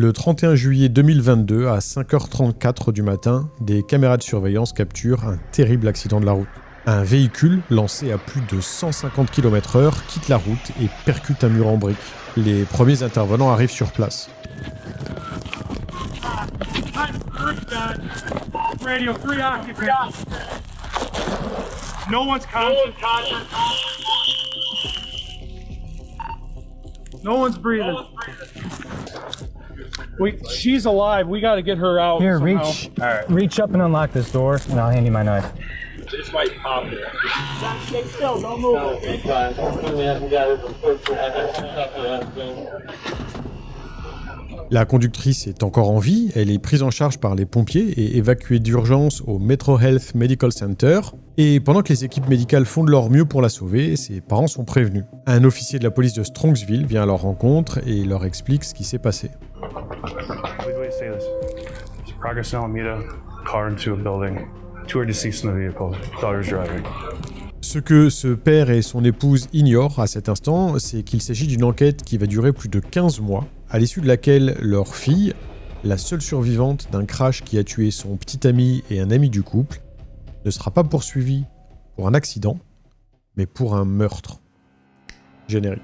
Le 31 juillet 2022, à 5h34 du matin, des caméras de surveillance capturent un terrible accident de la route. Un véhicule, lancé à plus de 150 km/h, quitte la route et percute un mur en briques. Les premiers intervenants arrivent sur place. Radio 3 occupants. No one's conscious. No one's breathing. She's alive. We got to get her out. Here, somehow. reach up and unlock this door, and I'll hand you my knife. This might pop it. Stay still, don't move. La conductrice est encore en vie, elle est prise en charge par les pompiers et évacuée d'urgence au Metro Health Medical Center. Et pendant que les équipes médicales font de leur mieux pour la sauver, ses parents sont prévenus. Un officier de la police de Strongsville vient à leur rencontre et leur explique ce qui s'est passé. Progress in Alameda, car into a building. Two are deceased in the vehicle. Daughter's driving. Ce que ce père et son épouse ignorent à cet instant, c'est qu'il s'agit d'une enquête qui va durer plus de 15 mois, à l'issue de laquelle leur fille, la seule survivante d'un crash qui a tué son petit ami et un ami du couple, ne sera pas poursuivie pour un accident, mais pour un meurtre. Générique.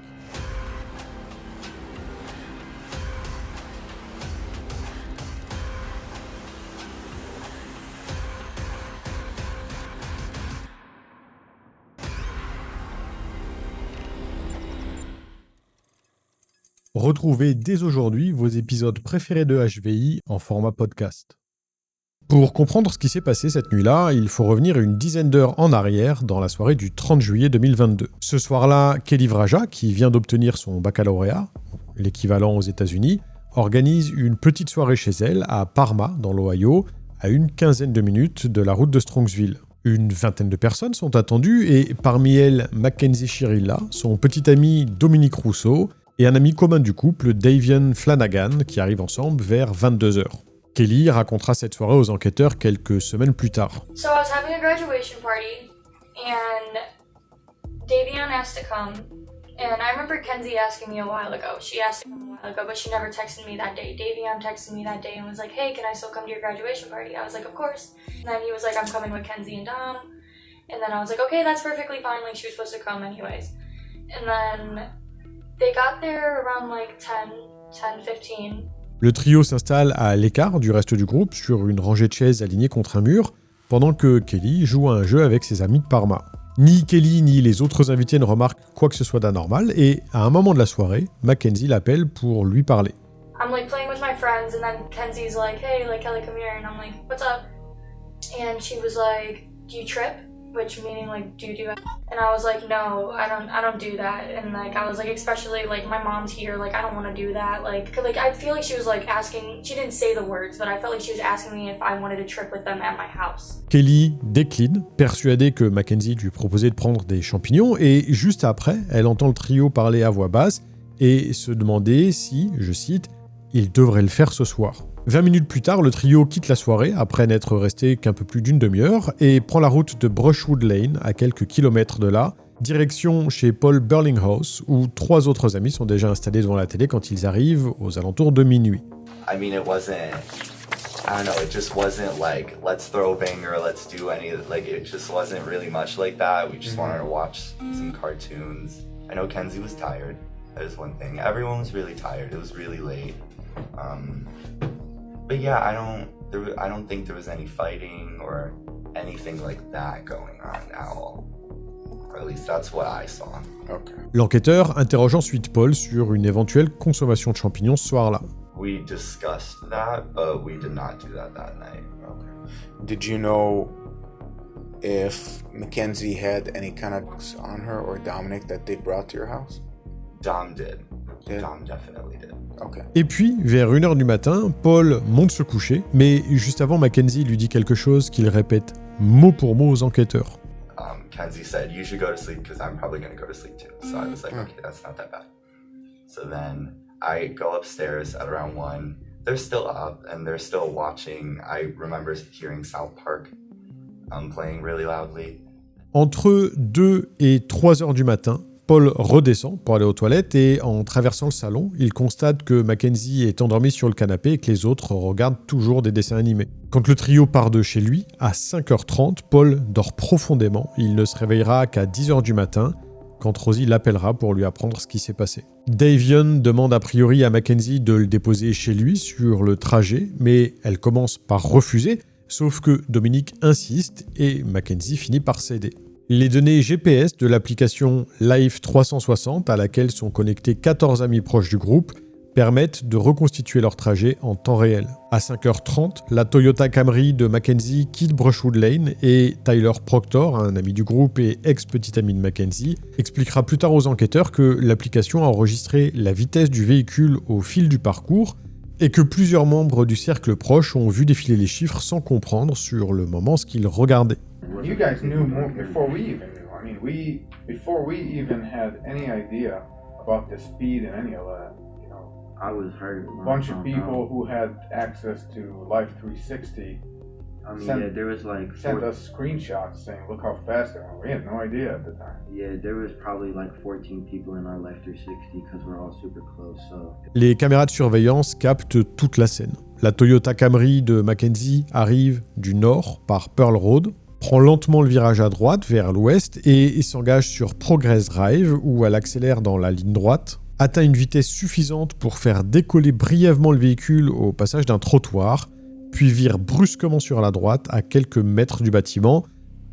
Retrouvez dès aujourd'hui vos épisodes préférés de HVI en format podcast. Pour comprendre ce qui s'est passé cette nuit-là, il faut revenir une dizaine d'heures en arrière dans la soirée du 30 juillet 2022. Ce soir-là, Kelly Vraja, qui vient d'obtenir son baccalauréat, l'équivalent aux États-Unis, organise une petite soirée chez elle à Parma, dans l'Ohio, à une quinzaine de minutes de la route de Strongsville. Une vingtaine de personnes sont attendues et parmi elles, Mackenzie Chirilla, son petit ami Dominique Rousseau, et un ami commun du couple, Davian Flanagan, qui arrivent ensemble vers 22h. Kelly racontera cette soirée aux enquêteurs quelques semaines plus tard. So I was having a graduation party, and Davian asked to come, and I remember Kenzie asking me a while ago. She asked to come a while ago, but she never texted me that day. Davian texted me that day and was like, hey, can I still come to your graduation party? I was like, of course. And then he was like, I'm coming with Kenzie and Dom. And then I was like, okay, that's perfectly fine, like she was supposed to come anyways. And then they got there around like 10:15. Le trio s'installe à l'écart du reste du groupe sur une rangée de chaises alignées contre un mur, pendant que Kelly joue à un jeu avec ses amis de Parma. Ni Kelly ni les autres invités ne remarquent quoi que ce soit d'anormal, et à un moment de la soirée, Mackenzie l'appelle pour lui parler. I'm like playing with my friends, and then Kenzie's like, hey, like Kelly, come here, and I'm like, what's up? And she was like, do you trip? Which meaning like, do you do that? And I was like, no, I don't do that. And like, I was like, especially like my mom's here, like I don't want to do that. Like I feel like she was like asking, she didn't say the words, but I felt like she was asking me if I wanted to trip with them at my house. Kelly décline, persuadée que Mackenzie lui proposait de prendre des champignons, et juste après, elle entend le trio parler à voix basse et se demander si, je cite, il devrait le faire ce soir. 20 minutes plus tard, le trio quitte la soirée, après n'être resté qu'un peu plus d'une demi-heure, et prend la route de Brushwood Lane, à quelques kilomètres de là, direction chez Paul Burlinghouse, où 3 autres amis sont déjà installés devant la télé quand ils arrivent aux alentours de minuit. I mean, it just wasn't like, let's throw a banger, let's do any, like, it just wasn't really much like that. We just wanted to watch some cartoons. I know Kenzie was tired, that is one thing. Everyone was really tired, it was really late. But yeah, I don't think there was any fighting or anything like that going on at all. Or at least that's what I saw. Okay. L'enquêteur interroge ensuite Paul sur une éventuelle consommation de champignons ce soir-là. We discussed that, but we did not do that night. Okay. Did you know if Mackenzie had any kind of on her or Dominic that they brought to your house? Dom did. Dom definitely did. Okay. Et puis, vers 1h du matin, Paul monte se coucher, mais juste avant, Mackenzie lui dit quelque chose qu'il répète mot pour mot aux enquêteurs. Kenzie said, you should go to sleep because I'm probably going to go to sleep too. So I was like, okay, that's not that bad. So then I go upstairs at around 1. They're still up and they're still watching. I remember hearing South Park playing really loudly. Entre 2 et 3 heures du matin, Paul redescend pour aller aux toilettes et en traversant le salon, il constate que Mackenzie est endormie sur le canapé et que les autres regardent toujours des dessins animés. Quand le trio part de chez lui, à 5h30, Paul dort profondément. Il ne se réveillera qu'à 10h du matin, quand Rosie l'appellera pour lui apprendre ce qui s'est passé. Davion demande a priori à Mackenzie de le déposer chez lui sur le trajet, mais elle commence par refuser, sauf que Dominique insiste et Mackenzie finit par céder. Les données GPS de l'application Life 360, à laquelle sont connectés 14 amis proches du groupe, permettent de reconstituer leur trajet en temps réel. À 5h30, la Toyota Camry de Mackenzie quitte Brushwood Lane et Tyler Proctor, un ami du groupe et ex-petit ami de Mackenzie, expliquera plus tard aux enquêteurs que l'application a enregistré la vitesse du véhicule au fil du parcours et que plusieurs membres du cercle proche ont vu défiler les chiffres sans comprendre sur le moment ce qu'ils regardaient. You guys knew more before we even knew. I mean, before we even had any idea about the speed and any of that, you know. I was hurt. A bunch of people who had access to Life 360 there was like sent us screenshots saying, look how fast they went. We had no idea at the time. Yeah, there was probably like 14 people in our Life 360 because we're all super close, so... Les caméras de surveillance captent toute la scène. La Toyota Camry de Mackenzie arrive du nord par Pearl Road, prend lentement le virage à droite vers l'ouest et s'engage sur Progress Drive où elle accélère dans la ligne droite, atteint une vitesse suffisante pour faire décoller brièvement le véhicule au passage d'un trottoir, puis vire brusquement sur la droite à quelques mètres du bâtiment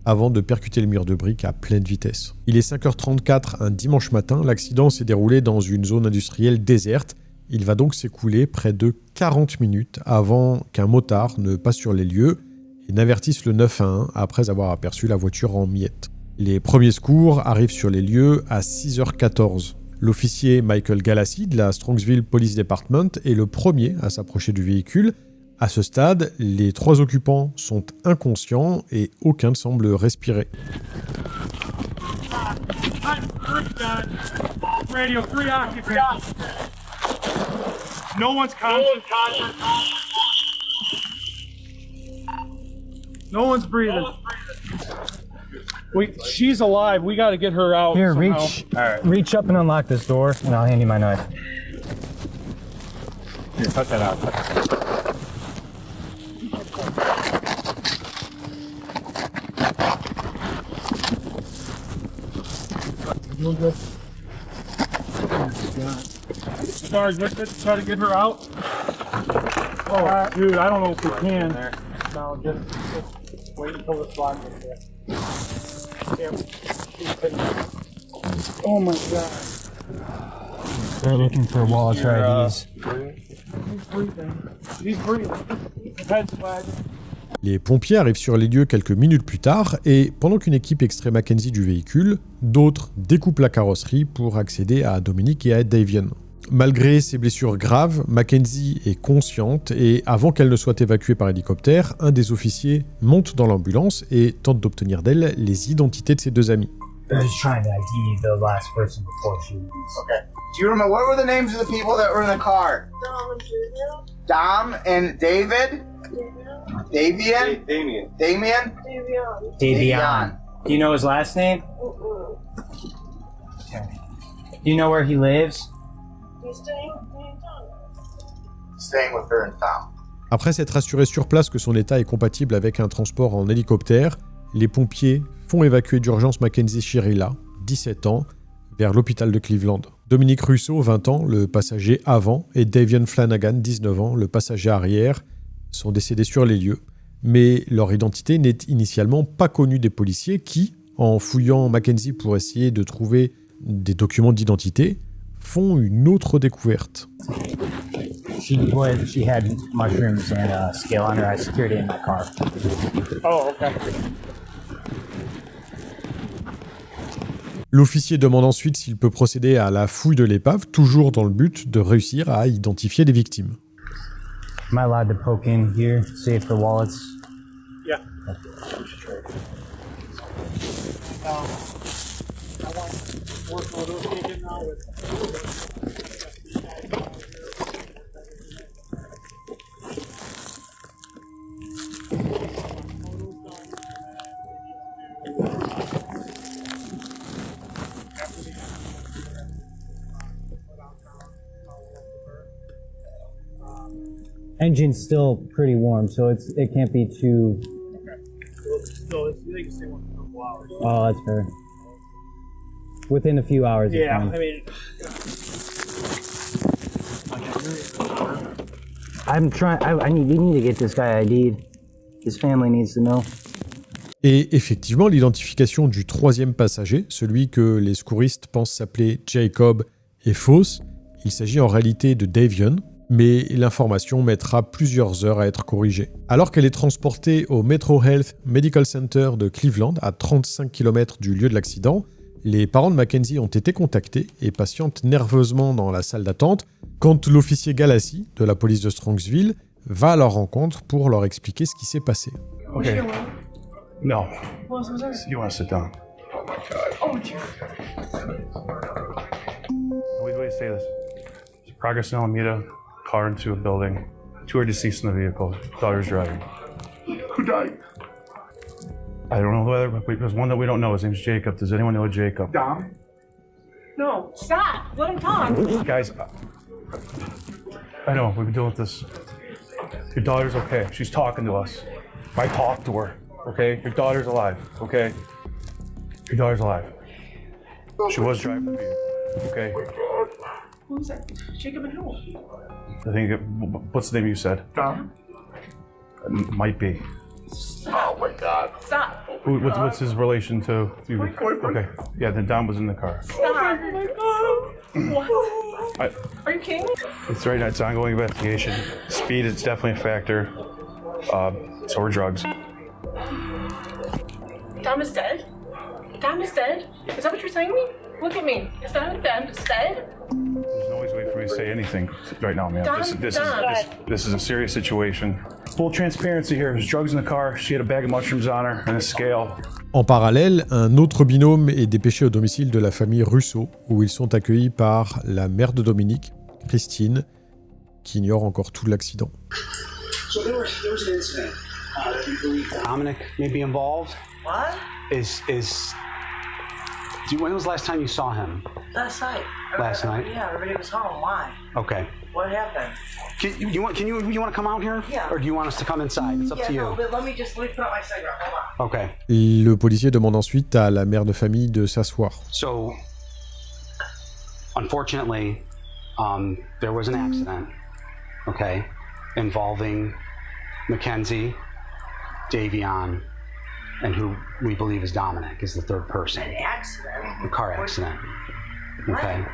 avant de percuter le mur de briques à pleine vitesse. Il est 5h34 un dimanche matin, l'accident s'est déroulé dans une zone industrielle déserte. Il va donc s'écouler près de 40 minutes avant qu'un motard ne passe sur les lieux et n'avertisse le 911 après avoir aperçu la voiture en miettes. Les premiers secours arrivent sur les lieux à 6h14. L'officier Michael Galassi de la Strongsville Police Department est le premier à s'approcher du véhicule. À ce stade, les 3 occupants sont inconscients et aucun ne semble respirer. Radio, 3 occupants. No one's conscious. No one's breathing. Wait, she's alive. We gotta get her out. Here, somehow. reach up and unlock this door, and I'll hand you my knife. Here, cut that out. Sorry, let's try to get her out. Oh, dude, I don't know if we can. No, just wait until the spot gets there. Oh my god. They're looking for Wallace IDs. He's breathing. Head's wagging. Les pompiers arrivent sur les lieux quelques minutes plus tard et pendant qu'une équipe extrait Mackenzie du véhicule, d'autres découpent la carrosserie pour accéder à Dominique et à Davion. Malgré ses blessures graves, Mackenzie est consciente et avant qu'elle ne soit évacuée par hélicoptère, un des officiers monte dans l'ambulance et tente d'obtenir d'elle les identités de ses 2 amis. I was trying to ID the last person before she leaves. Okay. Do you remember what were the names of the people that were in the car? Dom and David? Davian? Damien? Davion. Do you know his last name? Okay. Do you know where he lives? Staying with her in town. Après s'être assuré sur place que son état est compatible avec un transport en hélicoptère, les pompiers font évacuer d'urgence Mackenzie Shirilla, 17 ans, vers l'hôpital de Cleveland. Dominique Russo, 20 ans, le passager avant, et Davion Flanagan, 19 ans, le passager arrière, sont décédés sur les lieux. Mais leur identité n'est initialement pas connue des policiers qui, en fouillant Mackenzie pour essayer de trouver des documents d'identité, font une autre découverte. She had mushrooms and scale on her. I secured it in my car. Oh, okay. L'officier demande ensuite s'il peut procéder à la fouille de l'épave, toujours dans le but de réussir à identifier les victimes. Am I allowed to poke in here, see it for wallets? Yeah. I want to work with those kids now with... Engine's still pretty warm, so it can't be too. Still, they can stay one for a couple hours. Oh, that's fair. Within a few hours. Yeah, it's fine. I mean. I'm trying. We need to get this guy ID'd. His family needs to know. Et effectivement, l'identification du troisième passager, celui que les secouristes pensent s'appeler Jacob, est fausse. Il s'agit en réalité de Davion, mais l'information mettra plusieurs heures à être corrigée. Alors qu'elle est transportée au Metro Health Medical Center de Cleveland, à 35 km du lieu de l'accident, les parents de Mackenzie ont été contactés et patientent nerveusement dans la salle d'attente quand l'officier Galassi de la police de Strongsville va à leur rencontre pour leur expliquer ce qui s'est passé. Okay. No. What was that? You want to sit down? Oh, dear. Wait, say this. Progress in Alameda, car into a building. 2 are deceased in the vehicle. Daughter's driving. Who died? I don't know whether, but there's one that we don't know. His name's Jacob. Does anyone know a Jacob? Dom? No, stop. Let him talk. Guys, I know, we've been dealing with this. Your daughter's okay. She's talking to us. I talked to her, okay? Your daughter's alive, okay? Your daughter's alive. She was driving the vehicle, okay? Who was that? Jacob and who? I think, what's the name you said? Dom? Might be. Oh my God. Stop. What's his relation to you? Okay, yeah, then Dom was in the car. Stop. Oh my God. What? Are you kidding me? It's right now, it's an ongoing investigation. Speed is definitely a factor. So are drugs. Dom is dead? Dom is dead? Is that what you're saying to me? Look at me. Is that Dom is dead? There's no way for me to say anything right now, man. Dom, This is a serious situation. Full transparency here. There's drugs in the car. She had a bag of mushrooms on her and a scale. En parallèle, un autre binôme est dépêché au domicile de la famille Russo, où ils sont accueillis par la mère de Dominique, Christine, qui ignore encore tout l'accident. So there was an incident that we believe Dominic may be involved. What? When was the last time you saw him? Last night. Last night? Yeah, everybody was home. Why? Okay. What happened? You want to come out here? Yeah. Or do you want us to come inside? It's up to you. No, but let me put out my cigarette. Hold on. Okay. Le policier demande ensuite à la mère de famille de s'asseoir. So, unfortunately, there was an accident, okay, involving Mackenzie, Davion, and who we believe is Dominic, is the third person. An accident? A car accident. Okay.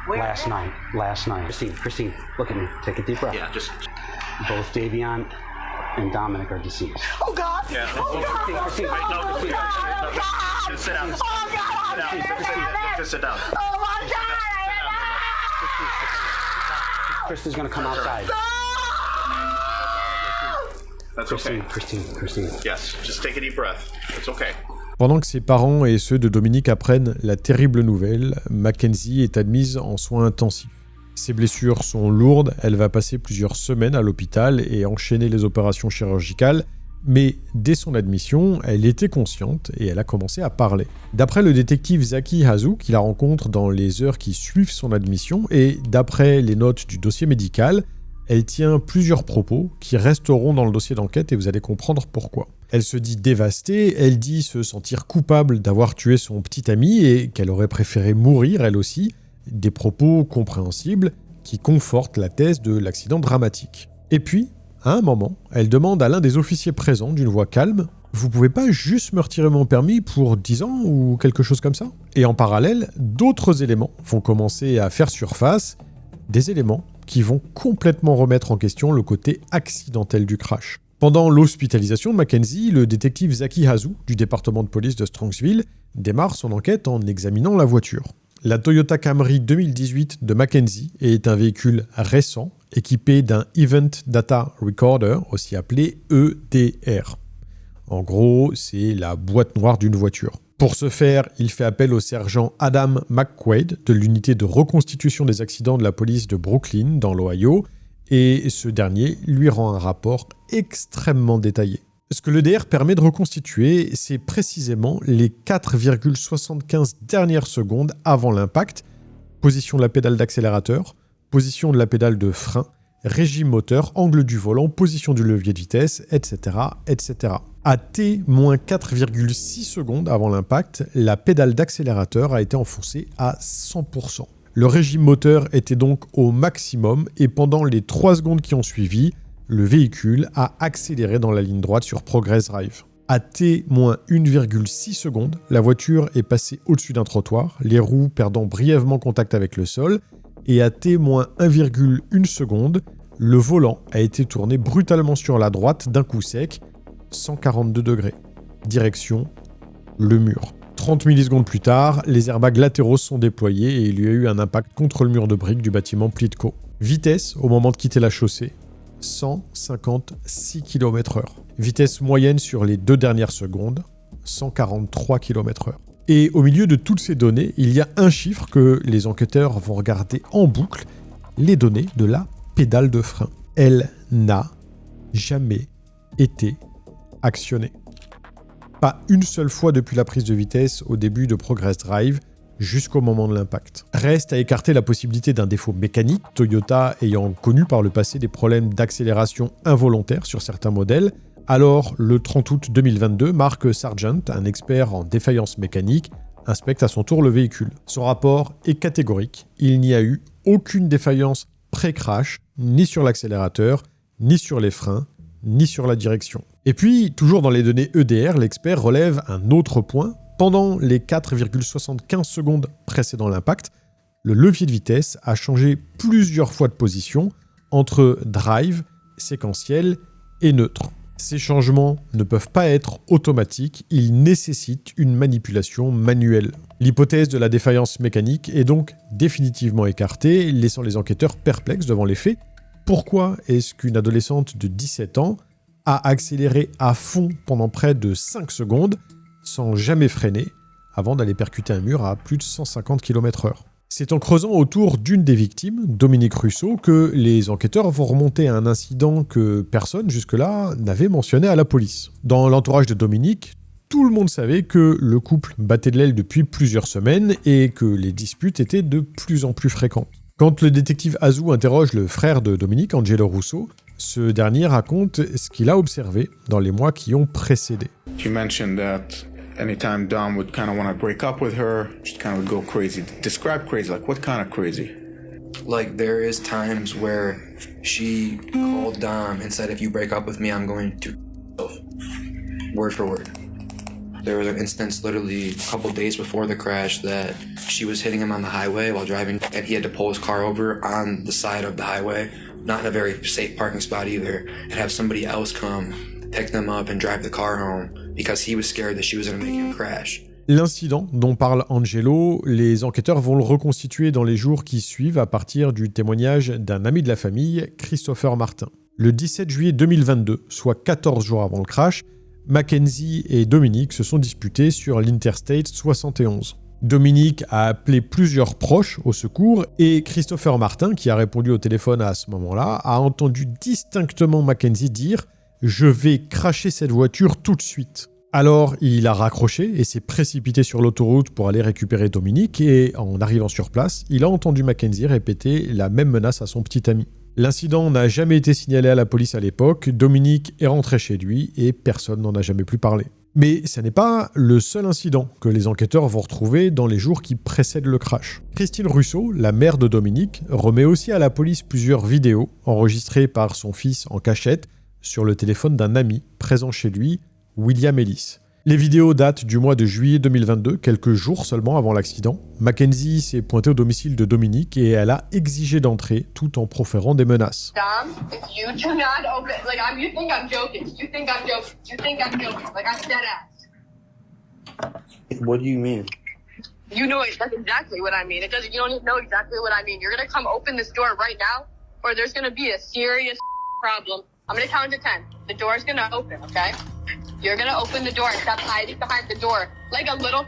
Last night. Christine, look at me. Take a deep breath. Yeah, just. Both Davion and Dominic are deceased. Oh God! Yeah. Oh God! Christine. Christine. Just sit down. Oh God! Just sit down. Oh my God! Kristen's gonna come outside. That's okay. Christine. Yes, just take a deep breath. It's okay. Pendant que ses parents et ceux de Dominique apprennent la terrible nouvelle, Mackenzie est admise en soins intensifs. Ses blessures sont lourdes, elle va passer plusieurs semaines à l'hôpital et enchaîner les opérations chirurgicales, mais dès son admission, elle était consciente et elle a commencé à parler. D'après le détective Zaki Hazou, qui la rencontre dans les heures qui suivent son admission, et d'après les notes du dossier médical, elle tient plusieurs propos qui resteront dans le dossier d'enquête et vous allez comprendre pourquoi. Elle se dit dévastée, elle dit se sentir coupable d'avoir tué son petit ami et qu'elle aurait préféré mourir elle aussi, des propos compréhensibles qui confortent la thèse de l'accident dramatique. Et puis, à un moment, elle demande à l'un des officiers présents d'une voix calme « Vous pouvez pas juste me retirer mon permis pour 10 ans ou quelque chose comme ça ?» Et en parallèle, d'autres éléments vont commencer à faire surface, des éléments qui vont complètement remettre en question le côté accidentel du crash. Pendant l'hospitalisation de Mackenzie, le détective Zaki Hazou, du département de police de Strongsville, démarre son enquête en examinant la voiture. La Toyota Camry 2018 de Mackenzie est un véhicule récent, équipé d'un Event Data Recorder, aussi appelé EDR. En gros, c'est la boîte noire d'une voiture. Pour ce faire, il fait appel au sergent Adam McQuaid de l'unité de reconstitution des accidents de la police de Brooklyn, dans l'Ohio, et ce dernier lui rend un rapport extrêmement détaillé. Ce que l'EDR permet de reconstituer, c'est précisément les 4,75 dernières secondes avant l'impact, position de la pédale d'accélérateur, position de la pédale de frein, régime moteur, angle du volant, position du levier de vitesse, etc. etc. À T-4,6 secondes avant l'impact, la pédale d'accélérateur a été enfoncée à 100%. Le régime moteur était donc au maximum et pendant les 3 secondes qui ont suivi, le véhicule a accéléré dans la ligne droite sur Progress Drive. À T-1,6 secondes, la voiture est passée au-dessus d'un trottoir, les roues perdant brièvement contact avec le sol, et à T-1,1 seconde, le volant a été tourné brutalement sur la droite d'un coup sec, 142 degrés. Direction, le mur. 30 millisecondes plus tard, les airbags latéraux sont déployés et il y a eu un impact contre le mur de briques du bâtiment Plitco. Vitesse, au moment de quitter la chaussée, 156 km/h. Vitesse moyenne sur les 2 dernières secondes, 143 km/h. Et au milieu de toutes ces données, il y a un chiffre que les enquêteurs vont regarder en boucle, les données de la pédale de frein. Elle n'a jamais été actionnée. Pas une seule fois depuis la prise de vitesse au début de Progress Drive jusqu'au moment de l'impact. Reste à écarter la possibilité d'un défaut mécanique, Toyota ayant connu par le passé des problèmes d'accélération involontaire sur certains modèles. Alors, le 30 août 2022, Mark Sargent, un expert en défaillance mécanique, inspecte à son tour le véhicule. Son rapport est catégorique. Il n'y a eu aucune défaillance pré-crash, ni sur l'accélérateur, ni sur les freins, ni sur la direction. Et puis, toujours dans les données EDR, l'expert relève un autre point. Pendant les 4,75 secondes précédant l'impact, le levier de vitesse a changé plusieurs fois de position entre drive, séquentiel et neutre. Ces changements ne peuvent pas être automatiques, ils nécessitent une manipulation manuelle. L'hypothèse de la défaillance mécanique est donc définitivement écartée, laissant les enquêteurs perplexes devant les faits. Pourquoi est-ce qu'une adolescente de 17 ans a accéléré à fond pendant près de 5 secondes sans jamais freiner avant d'aller percuter un mur à plus de 150 km/h? C'est en creusant autour d'une des victimes, Dominique Russo, que les enquêteurs vont remonter à un incident que personne jusque-là n'avait mentionné à la police. Dans l'entourage de Dominique, tout le monde savait que le couple battait de l'aile depuis plusieurs semaines et que les disputes étaient de plus en plus fréquentes. Quand le détective Azou interroge le frère de Dominique, Angelo Russo, ce dernier raconte ce qu'il a observé dans les mois qui ont précédé. You mentioned that anytime Dom would kind of want to break up with her, she kind of would go crazy. Describe crazy, like what kind of crazy? Like there is times where she called Dom and said, if you break up with me, I'm going to word for word. There was an instance literally a couple days before the crash that she was hitting him on the highway while driving, and he had to pull his car over on the side of the highway, not in a very safe parking spot either, and have somebody else come pick them up and drive the car home because he was scared that she was going to make him crash. L'incident dont parle Angelo, les enquêteurs vont le reconstituer dans les jours qui suivent à partir du témoignage d'un ami de la famille, Christopher Martin. Le 17 juillet 2022, soit 14 jours avant le crash, Mackenzie et Dominique se sont disputés sur l'Interstate 71. Dominique a appelé plusieurs proches au secours et Christopher Martin, qui a répondu au téléphone à ce moment-là, a entendu distinctement Mackenzie dire « Je vais crasher cette voiture tout de suite ». Alors, il a raccroché et s'est précipité sur l'autoroute pour aller récupérer Dominique et, en arrivant sur place, il a entendu Mackenzie répéter la même menace à son petit ami. L'incident n'a jamais été signalé à la police à l'époque, Dominique est rentré chez lui et personne n'en a jamais plus parlé. Mais ce n'est pas le seul incident que les enquêteurs vont retrouver dans les jours qui précèdent le crash. Christine Russo, la mère de Dominique, remet aussi à la police plusieurs vidéos enregistrées par son fils en cachette sur le téléphone d'un ami présent chez lui, William Ellis. Les vidéos datent du mois de juillet 2022, quelques jours seulement avant l'accident. Mackenzie s'est pointée au domicile de Dominique et elle a exigé d'entrer tout en proférant des menaces. Dom, if you do not open, like you think I'm joking. You think I'm joking. You think I'm joking. Like I'm dead ass. What do you mean? You know it. That's exactly what I mean. It doesn't. You don't know exactly what I mean. You're gonna come open this door right now, or there's gonna be a serious problem. I'm gonna count to 10. The door's gonna open. Okay. You're gonna open the door and stop hiding behind the door like a little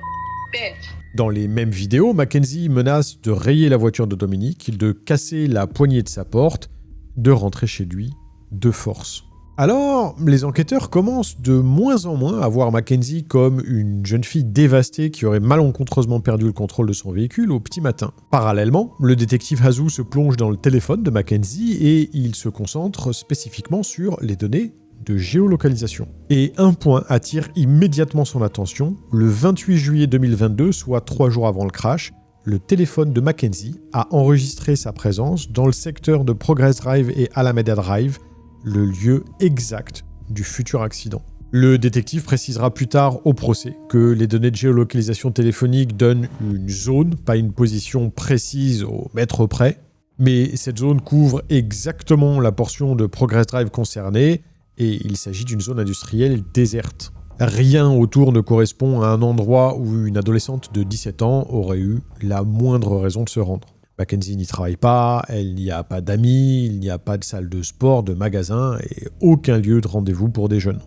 bitch. Dans les mêmes vidéos, Mackenzie menace de rayer la voiture de Dominique, de casser la poignée de sa porte, de rentrer chez lui de force. Alors, les enquêteurs commencent de moins en moins à voir Mackenzie comme une jeune fille dévastée qui aurait malencontreusement perdu le contrôle de son véhicule au petit matin. Parallèlement, le détective Hazou se plonge dans le téléphone de Mackenzie et il se concentre spécifiquement sur les données de géolocalisation. Et un point attire immédiatement son attention. Le 28 juillet 2022, soit 3 jours avant le crash, le téléphone de Mackenzie a enregistré sa présence dans le secteur de Progress Drive et Alameda Drive, le lieu exact du futur accident. Le détective précisera plus tard au procès que les données de géolocalisation téléphonique donnent une zone, pas une position précise au mètre près, mais cette zone couvre exactement la portion de Progress Drive concernée et il s'agit d'une zone industrielle déserte. Rien autour ne correspond à un endroit où une adolescente de 17 ans aurait eu la moindre raison de se rendre. Mackenzie n'y travaille pas, elle n'y a pas d'amis, il n'y a pas de salle de sport, de magasin et aucun lieu de rendez-vous pour des jeunes.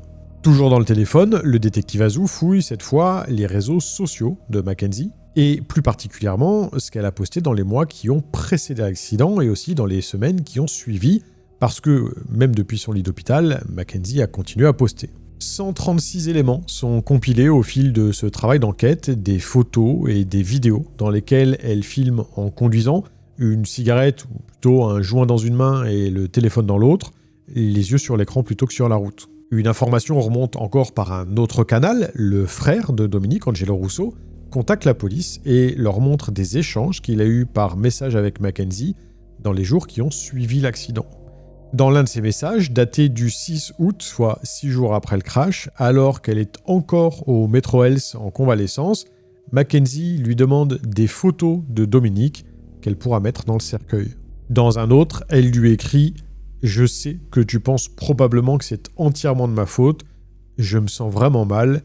Toujours dans le téléphone, le détective Hazou fouille cette fois les réseaux sociaux de Mackenzie et plus particulièrement ce qu'elle a posté dans les mois qui ont précédé l'accident et aussi dans les semaines qui ont suivi parce que même depuis son lit d'hôpital, Mackenzie a continué à poster. 136 éléments sont compilés au fil de ce travail d'enquête, des photos et des vidéos dans lesquelles elle filme en conduisant, une cigarette ou plutôt un joint dans une main et le téléphone dans l'autre, les yeux sur l'écran plutôt que sur la route. Une information remonte encore par un autre canal, le frère de Dominique, Angelo Russo, contacte la police et leur montre des échanges qu'il a eus par message avec Mackenzie dans les jours qui ont suivi l'accident. Dans l'un de ces messages, daté du 6 août, soit 6 jours après le crash, alors qu'elle est encore au Metro Health en convalescence, Mackenzie lui demande des photos de Dominique qu'elle pourra mettre dans le cercueil. Dans un autre, elle lui écrit « Je sais que tu penses probablement que c'est entièrement de ma faute, je me sens vraiment mal,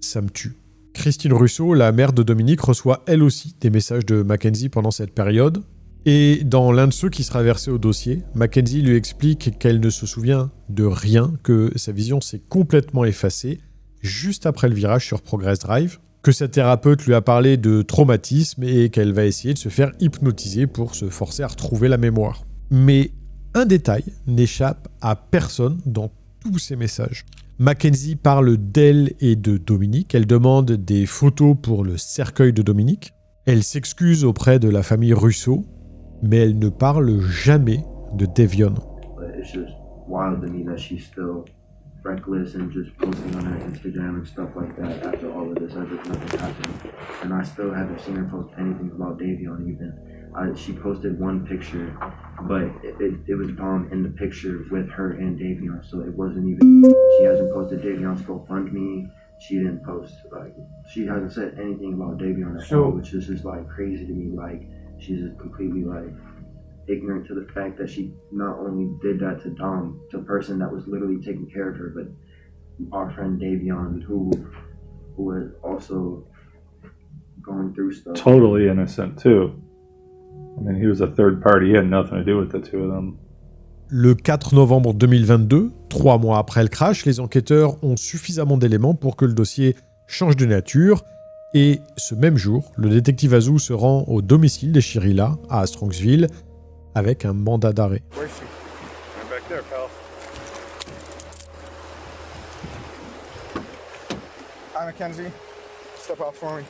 ça me tue ». Christine Russo, la mère de Dominique, reçoit elle aussi des messages de Mackenzie pendant cette période. Et dans l'un de ceux qui sera versé au dossier, Mackenzie lui explique qu'elle ne se souvient de rien, que sa vision s'est complètement effacée juste après le virage sur Progress Drive, que sa thérapeute lui a parlé de traumatisme et qu'elle va essayer de se faire hypnotiser pour se forcer à retrouver la mémoire. Mais un détail n'échappe à personne dans tous ces messages. Mackenzie parle d'elle et de Dominique, elle demande des photos pour le cercueil de Dominique, elle s'excuse auprès de la famille Russo, mais elle ne parle jamais de Davion. It's just wild to me that she's still reckless and just posting on her Instagram and stuff like that after all of this, as if nothing happened. And I still haven't seen her post anything about Davion even. She posted one picture, but it was Dom in the picture with her and Davion, so it wasn't even, she hasn't posted Davion's GoFundMe, she didn't post, like, she hasn't said anything about Davion at all, which is just like crazy to me, like, she's just completely like ignorant to the fact that she not only did that to Dom, the person that was literally taking care of her, but our friend Davion, who was also going through stuff. Totally innocent too. I mean, he was a third party. He had nothing to do with the two of them. Le 4 novembre 2022, 3 mois après le crash, les enquêteurs ont suffisamment d'éléments pour que le dossier change de nature. Et ce même jour, le détective Hazou se rend au domicile des Shirilla, à Strongsville, avec un mandat d'arrêt. Where's she? I'm back there, pal. Hi, Mackenzie. Step out for me.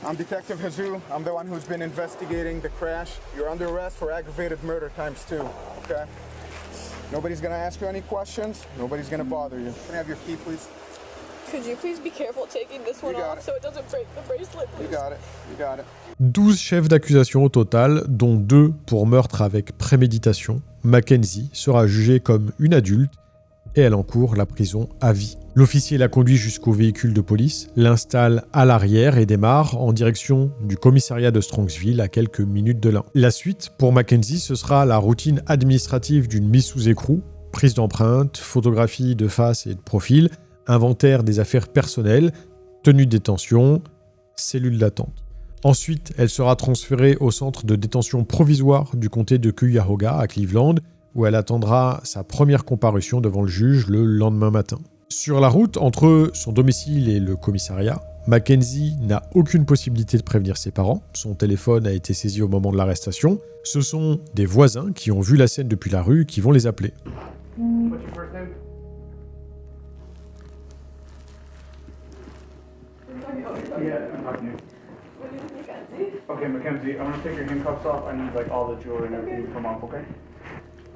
I'm Detective Hazou. I'm the one who's been investigating the crash. You're under arrest for aggravated murder ×2, okay? Nobody's gonna ask you any questions. Nobody's gonna bother you. Can I have your key, please? Could you please be careful taking this one off so it doesn't break the bracelet, please? You got it. You got it. 12 chefs d'accusation au total, dont 2 pour meurtre avec préméditation. Mackenzie sera jugée comme une adulte et elle encourt la prison à vie. L'officier la conduit jusqu'au véhicule de police, l'installe à l'arrière et démarre en direction du commissariat de Strongsville à quelques minutes de là. La suite, pour Mackenzie, ce sera la routine administrative d'une mise sous écrou, prise d'empreintes, photographie de face et de profil, inventaire des affaires personnelles, tenue de détention, cellule d'attente. Ensuite, elle sera transférée au centre de détention provisoire du comté de Cuyahoga à Cleveland, où elle attendra sa première comparution devant le juge le lendemain matin. Sur la route entre son domicile et le commissariat, Mackenzie n'a aucune possibilité de prévenir ses parents. Son téléphone a été saisi au moment de l'arrestation. Ce sont des voisins qui ont vu la scène depuis la rue qui vont les appeler. What's your first name? Yeah, I'm talking to you. Okay, Mackenzie, I'm gonna take your handcuffs off. I need like all the jewelry and everything to come off, okay?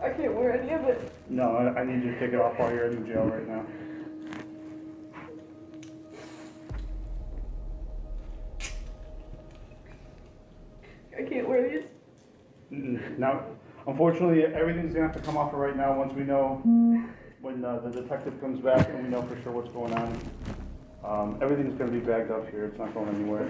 I can't wear any of it. No, I need you to take it off while you're in jail right now. I can't wear these. Now, unfortunately, everything's gonna have to come off right now once we know when the detective comes back and we know for sure what's going on. Everything's gonna be bagged up here. It's not going anywhere.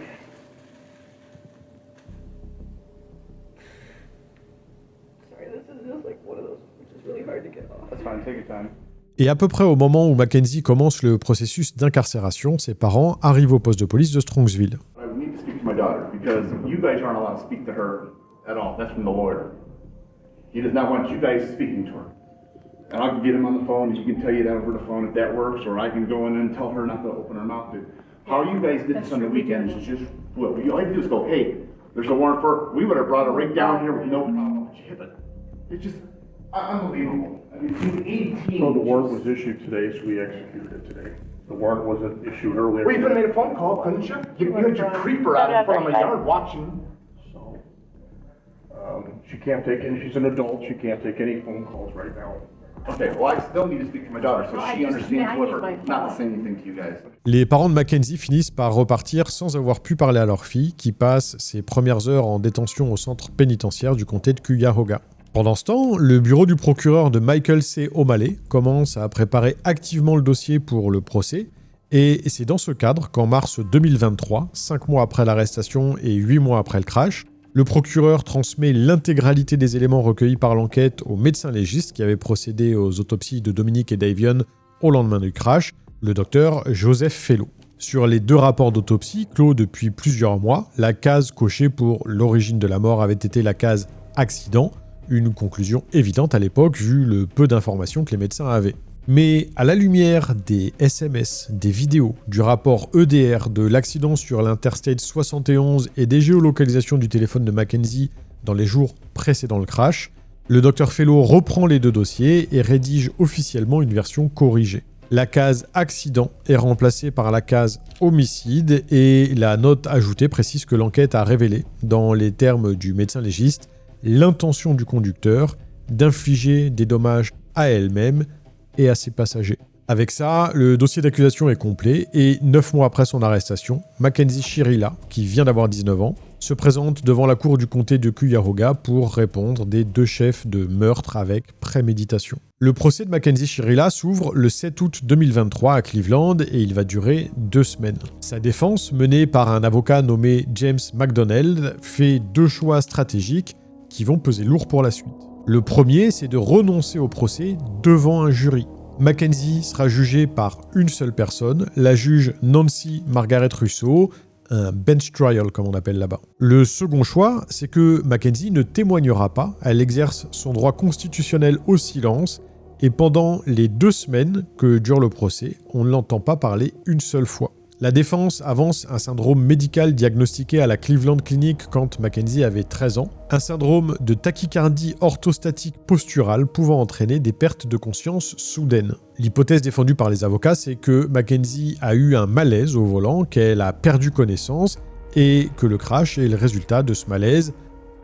Sorry, this is just like one of those which is really hard to get off. That's fine. Take your time. Et à peu près au moment où Mackenzie commence le processus d'incarcération, ses parents arrivent au poste de police de Strongsville. I need to speak to my daughter because you guys aren't allowed to speak to her at all. That's from the lawyer. He does not want you guys speaking to her. And I can get him on the phone. He can tell you that over the phone if that works, or I can go in and tell her not to open her mouth. How you guys did this on the weekends is just, well, all you do is go, hey, there's a warrant for, we would have brought her right down here with no problem. It's just unbelievable. I mean, she's 18. So the warrant was issued today, so we executed it today. The warrant wasn't issued earlier. Well, you could have made a phone call, couldn't you? You had your creeper out in front of my yard watching. She can't take any, she's an adult, she can't take any phone calls right now. Okay, well, I still need to speak to my daughter so she understands what we're not to say anything to you guys. Les parents de Mackenzie finissent par repartir sans avoir pu parler à leur fille, qui passe ses premières heures en détention au centre pénitentiaire du comté de Cuyahoga. Pendant ce temps, le bureau du procureur de Michael C. O'Malley commence à préparer activement le dossier pour le procès, et c'est dans ce cadre qu'en mars 2023, 5 mois après l'arrestation et 8 mois après le crash, le procureur transmet l'intégralité des éléments recueillis par l'enquête au médecin légiste qui avait procédé aux autopsies de Dominic et Davion au lendemain du crash, le docteur Joseph Fellow. Sur les 2 rapports d'autopsie, clos depuis plusieurs mois, la case cochée pour l'origine de la mort avait été la case « accident », une conclusion évidente à l'époque vu le peu d'informations que les médecins avaient. Mais à la lumière des SMS, des vidéos, du rapport EDR, de l'accident sur l'Interstate 71 et des géolocalisations du téléphone de Mackenzie dans les jours précédant le crash, le Dr Fellow reprend les 2 dossiers et rédige officiellement une version corrigée. La case accident est remplacée par la case homicide et la note ajoutée précise que l'enquête a révélé, dans les termes du médecin légiste, l'intention du conducteur d'infliger des dommages à elle-même et à ses passagers. Avec ça, le dossier d'accusation est complet et 9 mois après son arrestation, Mackenzie Shirila, qui vient d'avoir 19 ans, se présente devant la cour du comté de Cuyahoga pour répondre des 2 chefs de meurtre avec préméditation. Le procès de Mackenzie Shirila s'ouvre le 7 août 2023 à Cleveland et il va durer 2 semaines. Sa défense, menée par un avocat nommé James McDonnell, fait 2 choix stratégiques qui vont peser lourd pour la suite. Le premier, c'est de renoncer au procès devant un jury. Mackenzie sera jugée par une seule personne, la juge Nancy Margaret Russo, un bench trial comme on appelle là-bas. Le second choix, c'est que Mackenzie ne témoignera pas, elle exerce son droit constitutionnel au silence, et pendant les 2 semaines que dure le procès, on ne l'entend pas parler une seule fois. La défense avance un syndrome médical diagnostiqué à la Cleveland Clinic quand Mackenzie avait 13 ans, un syndrome de tachycardie orthostatique posturale pouvant entraîner des pertes de conscience soudaines. L'hypothèse défendue par les avocats, c'est que Mackenzie a eu un malaise au volant, qu'elle a perdu connaissance et que le crash est le résultat de ce malaise,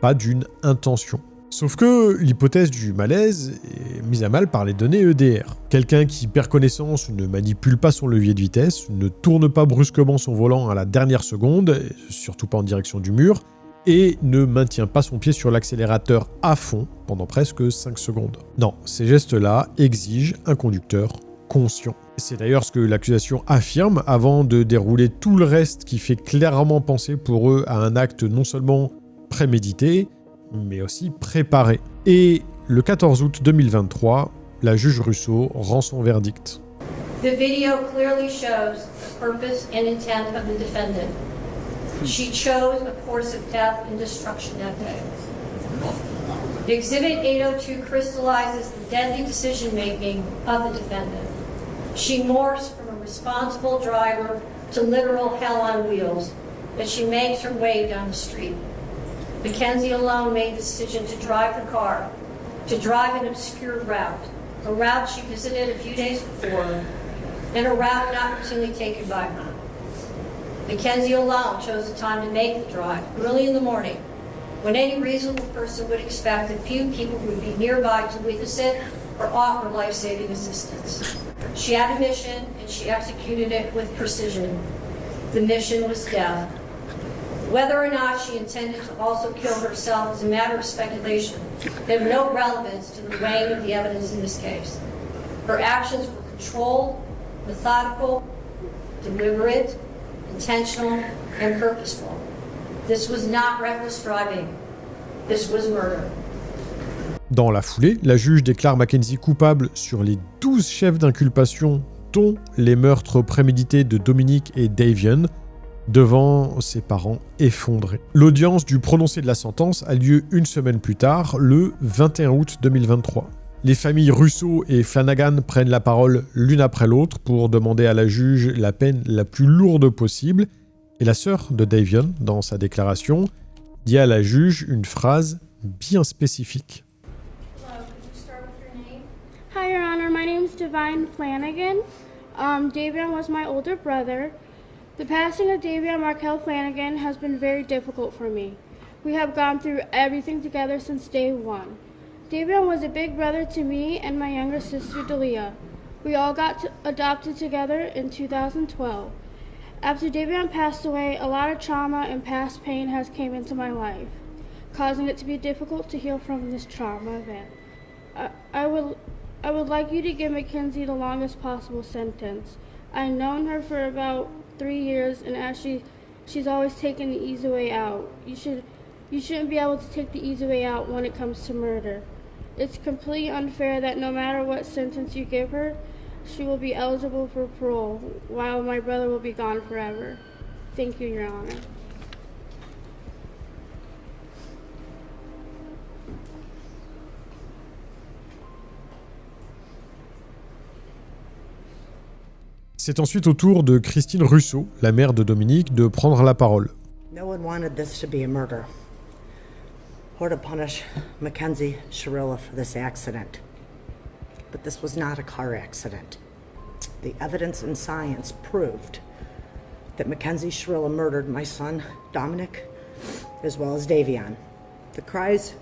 pas d'une intention. Sauf que l'hypothèse du malaise est mise à mal par les données EDR. Quelqu'un qui perd connaissance ne manipule pas son levier de vitesse, ne tourne pas brusquement son volant à la dernière seconde, surtout pas en direction du mur, et ne maintient pas son pied sur l'accélérateur à fond pendant presque 5 secondes. Non, ces gestes-là exigent un conducteur conscient. C'est d'ailleurs ce que l'accusation affirme avant de dérouler tout le reste qui fait clairement penser pour eux à un acte non seulement prémédité, mais aussi préparé. Et le 14 août 2023, la juge Russo rend son verdict. The video clearly shows the purpose and intent of the defendant. She chose a course of death and destruction that day. Exhibit 802 crystallizes the deadly decision-making of the defendant. She morphs from a responsible driver to literal hell on wheels as she makes her way down the street. Mackenzie alone made the decision to drive the car, to drive an obscure route, a route she visited a few days before, and a route not routinely taken by her. Mackenzie alone chose the time to make the drive, early in the morning, when any reasonable person would expect that few people would be nearby to witness it or offer life-saving assistance. She had a mission, and she executed it with precision. The mission was death. Whether or not she intended to also kill herself is a matter of speculation. They have no relevance to the weighing of the evidence in this case. Her actions were controlled, methodical, deliberate, intentional, and purposeful. This was not reckless driving. This was murder. Dans la foulée, la juge déclare Mackenzie coupable sur les 12 chefs d'inculpation, dont les meurtres prémédités de Dominic et Davian, devant ses parents effondrés. L'audience du prononcé de la sentence a lieu une semaine plus tard, le 21 août 2023. Les familles Russo et Flanagan prennent la parole l'une après l'autre pour demander à la juge la peine la plus lourde possible, et la sœur de Davian, dans sa déclaration, dit à la juge une phrase bien spécifique. Hi, Your Honor. My name is Divine Flanagan. Davian was my older brother. The passing of Davian Markel Flanagan has been very difficult for me. We have gone through everything together since day one. Davian was a big brother to me and my younger sister, Dalia. We all got adopted together in 2012. After Davian passed away, a lot of trauma and past pain has came into my life, causing it to be difficult to heal from this trauma event. I would like you to give Mackenzie the longest possible sentence. I've known her for about 3 years, and as she's always taken the easy way out. You shouldn't be able to take the easy way out when it comes to murder. It's completely unfair that no matter what sentence you give her, she will be eligible for parole, while my brother will be gone forever. Thank you, Your Honor. C'est ensuite au tour de Christine Russo, la mère de Dominic, de prendre la parole. No one wanted this to be a murder, or to punish Mackenzie Shirilla for this accident. But this was not a car accident. The evidence and science proved that Mackenzie Shirilla murdered my son, Dominic, as well as Davian. The cries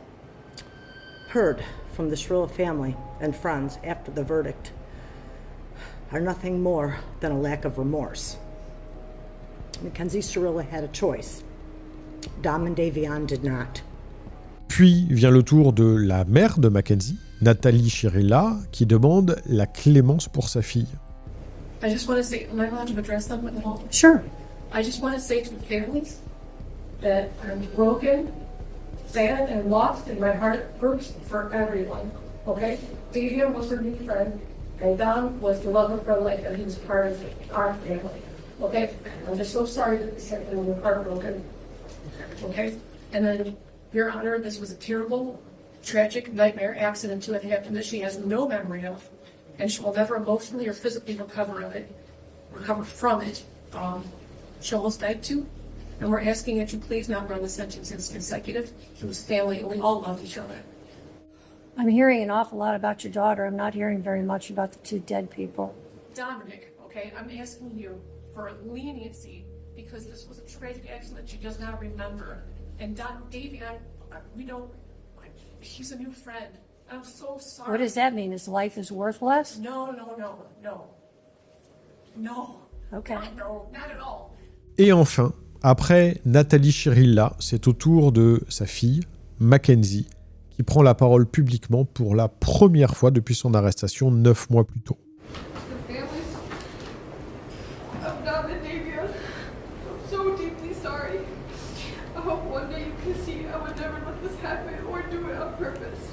heard from the Shirilla family and friends after the verdict are nothing more than a lack of remorse. Mackenzie Shirilla had a choice. Dom and Davian did not. Puis vient le tour de la mère de Mackenzie, Nathalie Shirilla, qui demande la clémence pour sa fille. I just want to say, am I allowed to address them at all? Sure. I just want to say to the families that I'm broken, sad, and lost, and my heart hurts for everyone. Okay? Davian was her new friend, and Dom was the love of her life, and he was part of our family. Okay? I'm just so sorry that this happened and we're heartbroken. Okay? And then, Your Honor, this was a terrible, tragic nightmare accident to have happened that she has no memory of, and she will never emotionally or physically recover from it. She almost died too, and we're asking that you please not run the sentence as consecutive. She was family, and we all love each other. I'm hearing an awful lot about your daughter. I'm not hearing very much about the two dead people. Dominic, okay, I'm asking you for leniency because this was a tragic accident she does not remember. And Davian, we don't, he's a new friend. I'm so sorry. What does that mean? His life is worthless? No. Okay. No, not at all. Et enfin, après Nathalie Shirilla, c'est au tour de sa fille, Mackenzie, qui prend la parole publiquement pour la première fois depuis son arrestation 9 mois plus tôt. The families of Dom and Davian, I'm so deeply sorry. I hope one day you can see I would never let this happen or do it on purpose.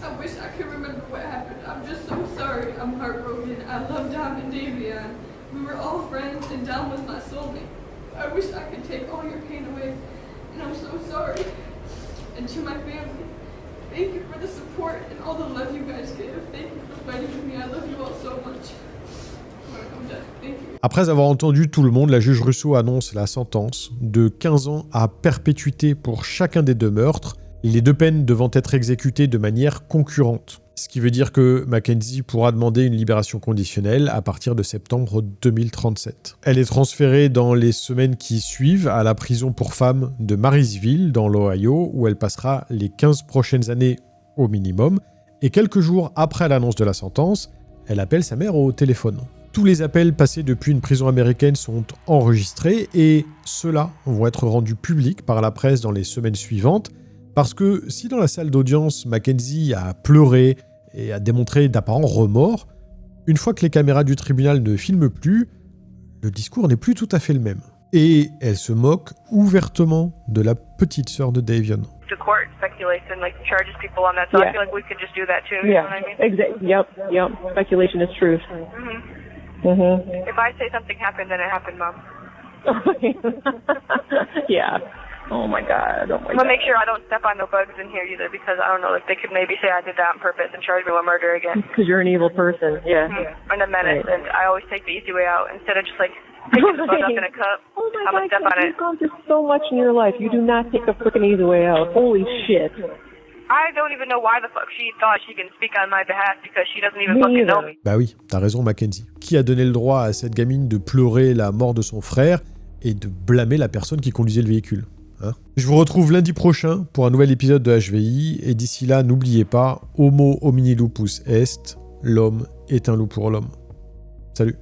I wish I could remember what happened. I'm just so sorry. I'm heartbroken. I love Dom and Davian. We were all friends and Dom was my soulmate. I wish I could take all your pain away. And I'm so sorry. And to my family, thank you for the support and all the love you guys give. Thank you for fighting with me. I love you all so much. I'm done. Thank you. Après avoir entendu tout le monde, la juge Russo annonce la sentence de 15 ans à perpétuité pour chacun des 2 meurtres, les 2 peines devant être exécutées de manière concurrente. Ce qui veut dire que Mackenzie pourra demander une libération conditionnelle à partir de septembre 2037. Elle est transférée dans les semaines qui suivent à la prison pour femmes de Marysville, dans l'Ohio, où elle passera les 15 prochaines années au minimum. Et quelques jours après l'annonce de la sentence, elle appelle sa mère au téléphone. Tous les appels passés depuis une prison américaine sont enregistrés et ceux-là vont être rendus publics par la presse dans les semaines suivantes. Parce que si dans la salle d'audience, Mackenzie a pleuré et a démontré d'apparents remords, une fois que les caméras du tribunal ne filment plus, le discours n'est plus tout à fait le même. Et elle se moque ouvertement de la petite sœur de Davion. To court speculation, like charges people on that. So I feel like we could just do that too. You know what I mean? Exactly. Yep. Speculation is truth. If I say something happened, then it happened, Mom. Yeah. Oh my God. I'm gonna make sure I don't step on no bugs in here either, because I don't know, like they could maybe say I did that on purpose and charge me with murder again. Because you're an evil person. Yeah. And a menace, and I always take the easy way out instead of just like picking the bug up in a cup. Oh my I'm gonna step on it. You've gone through so much in your life. You do not take a freaking easy way out. Holy shit. I don't even know why the fuck she thought she can speak on my behalf, because she doesn't even fucking know me. Bah oui, t'as raison Mackenzie. Qui a donné le droit à cette gamine de pleurer la mort de son frère et de blâmer la personne qui conduisait le véhicule, hein? Je vous retrouve lundi prochain pour un nouvel épisode de HVI, et d'ici là, n'oubliez pas, Homo homini lupus est, l'homme est un loup pour l'homme. Salut.